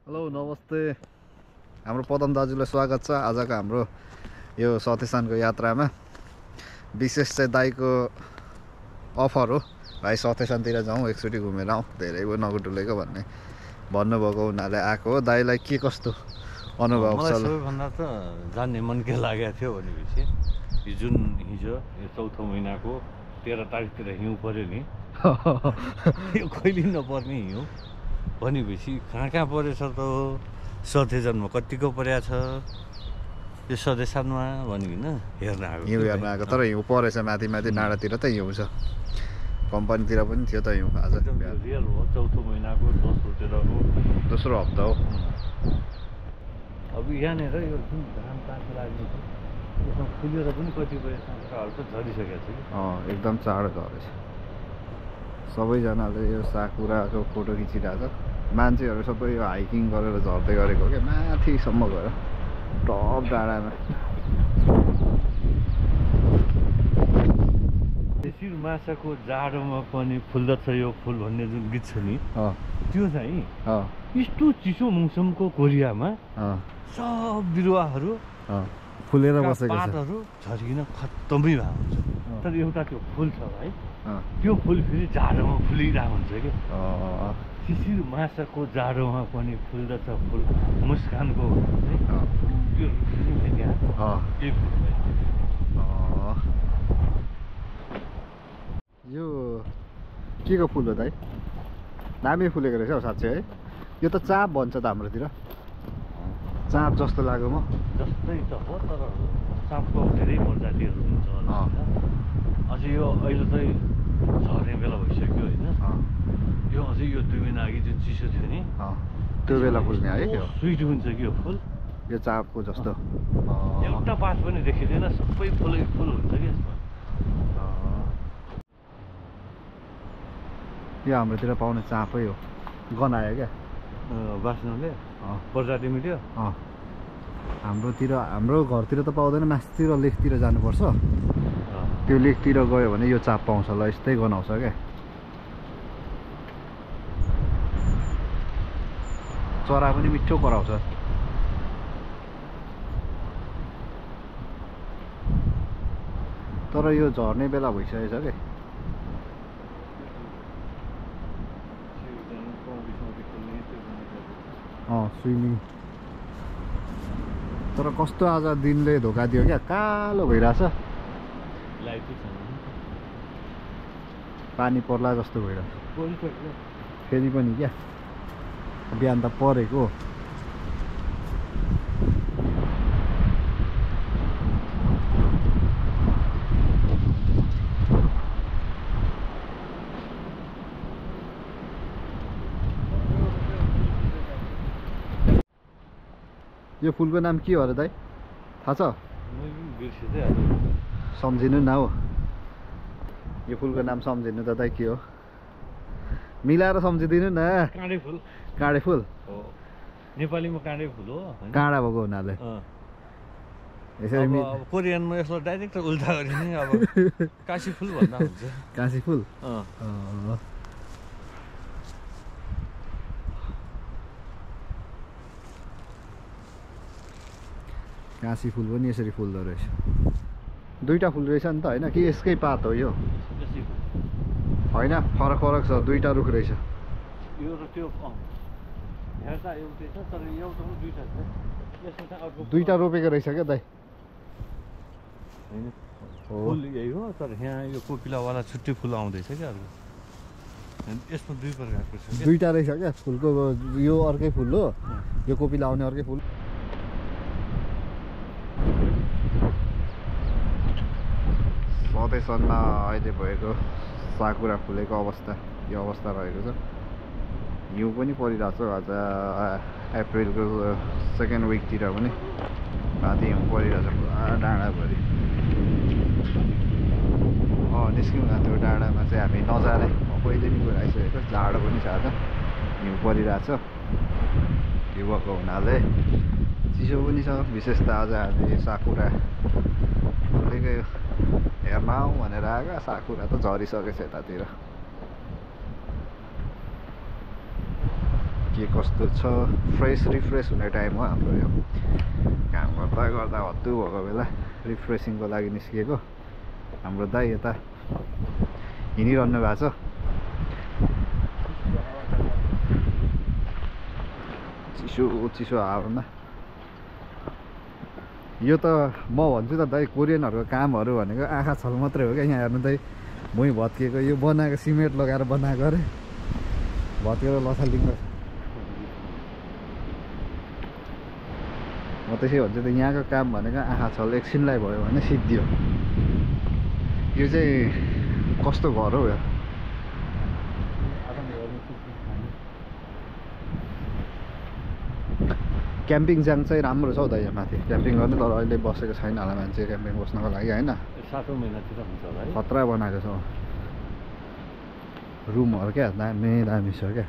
hello नमस्ते हाम्रो पदम दाजुलाई स्वागत छ आजको हाम्रो यो सतेसानको यात्रामा विशेष चाहिँ दाइको अफर हो भाइ सतेसानतिर जाउँ एकचोटि घुमेर आउँ धेरै भयो नगुटुलेको भन्ने भन्नुभएको हुनाले आएको हो दाइलाई के कस्तो अनुभव छ मलाई सबैभन्दा त जान्ने मन के लागेको थियो भनेपछि हिजो यो चौथो महिनाको 13 तारिकतिर हिउँ पर्यो नि यो कहिले नपर्ने हिउँ भनेपछि कहाँ परेछ त सतेजनमा कतिको परेको छ यो सतेसानमा भनिकन हेर्न आएको हिउँ हेर्न आएको तर हिउँ परेछ माथि माथि डाँडातिर त हिउँ छ कम्पनीतिर पनि थियो त हिउँ आज रियल हो चौथो महिनाको दोस्रो हप्ता हो अब यहाँनिर यो जुन धान पाक्न लाग्ने छ यसमा फुलेर पनि कतिपय साँच्चाहरू त झरिसकेको छ कि एकदम चाँडो झरेछ सबैजनाले यो साकुराको फोटो खिचिरहेको छ मान्छेहरू सबै यो हाइकिङ गरेर झर्दै गरेको क्या माथिसम्म गएर टप डाँडामा शिर माछाको जाडोमा पनि फुल्दछ यो फुल भन्ने जुन गीत छ नि त्यो चाहिँ यस्तो चिसो मौसमको कोरियामा सब बिरुवाहरू फुलेर बसेको छ पातहरू झरिकन खत्तमै भएको हुन्छ तर एउटा त्यो फुल छ भाइ त्यो फुल फेरि जाडोमा फुलिरहेको हुन्छ कि शिशिर माछाको जाडोमा पनि फुल्दछ फुल मुस्कानको त्यो यो के को फुल हो दाइ दामी फुलेको रहेछ हौ साँच्चै है यो त चाँप भन्छ त हाम्रोतिर चाँप जस्तो लाग्यो म जस्तै त हो तर चाँपको धेरै प्रजातिहरू हुन्छ होला अझै यो अहिले चाहिँ झर्ने बेला भइसक्यो होइन यो अझै यो 2 महिना अघि जुन चिसो थियो नि त्यो बेला फुल्ने है यो स्विट हुन्छ कि यो फुल यो चाँपको जस्तो एउटा पात पनि देखिँदैन सबै फुलै फुल हुन्छ कि यसमा यो हाम्रोतिर पाउने चाँपै हो गनायो क्या बाँच्नुले प्रजाति मिल्यो हाम्रो घरतिर त पाउँदैन मास्तिर लेकतिर जानुपर्छ त्यो लेकतिर गयो भने यो चाँप पाउँछ ल यस्तै गनाउँछ क्या चरा पनि मिठो कराउँछ तर यो झर्ने बेला भइसकेछ क्या स्विमिङ तर कस्तो आज दिनले धोका दियो क्या कालो भइरहेछ पानी पर्ला जस्तो भइरहेछ फेरि पनि क्या बिहान त परेको यो फुलको नाम के हो अरे दाइ थाहा छ सम्झिनु न हो यो फुलको नाम सम्झिनु त दाइ के हो मिलाएर सम्झिदिनु न काँडे फुल काँडे फुल हो नेपालीमा काँडे फुल हो काँडा भएको हुनाले यसरी कोरियनमा यसलाई डाइरेक्ट उल्टा गरिने अब काशी फुल भन्दा हुन्छ काशी फुल काशी फुल पनि यसरी फुल्दो रहेछ दुईटा फुल रहेछ नि त होइन कि यसकै पात हो यो होइन फरक फरक छ दुईटा रुख रहेछ यो र त्यो हेर्दा एउटै छ तर एउटा पनि दुईटा छ यसमा चाहिँ दुईटा रोपेको रहेछ क्या दाइ होइन फुल यही हो तर यहाँ यो कोपिलावाला छुट्टै फुल आउँदैछ क्या अर्को यसमा दुई प्रकारको छ दुईटा रहेछ क्या फुलको यो अर्कै फुल हो यो कोपिला आउने अर्कै फुल सतेसनमा अहिले भएको साकुरा फुलेको अवस्था यो अवस्था रहेको छ हिउँ पनि परिरहेको छ आज अप्रिलको सेकेन्ड विकतिर पनि माथि हिउँ परिरहेछ पुरा डाँडाभरि निस्क्यौँ न त्यो डाँडामा चाहिँ हामी नजाने पहिले नि गएर आइसकेको जाडो पनि छ आज हिउँ परिरहेछ हिउँ भएको हुनाले चिसो पनि छ विशेष त आज हामी साकुरा फुलेको हेर्न आउँ भनेर आएको साकुरा त झरिसकेछ यतातिर के कस्तो छ रिफ्रेस हुने टाइम हो हाम्रो यो काम गर्दा गर्दा हत्तु भएको बेला रिफ्रेसिङको लागि निस्किएको हाम्रो दाइ यता हिँडिरहनु भएको छ चिसो चिसो हावामा यो त म भन्छु त दाइ कोरियनहरूको कामहरू भनेको आँखा छल मात्रै हो क्या यहाँ हेर्नु दाइ भुइँ भत्किएको यो बनाएको सिमेन्ट लगाएर बनाएको अरे भत्केर लथालिङ्ग म त्यसै भन्छु त यहाँको काम भनेको आँखा छल एकछिनलाई भयो भने सिद्धियो यो चाहिँ कस्तो घर हो यो क्याम्पिङ जाङ चाहिँ राम्रो छ हौ त यहाँ माथि क्याम्पिङ गर्ने तर अहिले बसेको छैन होला मान्छे क्याम्पिङ बस्नको लागि होइन 7औं महिनातिर हुन्छ होला है खतरा बनाएको छ रुमहरू क्या दामी दामी छ क्या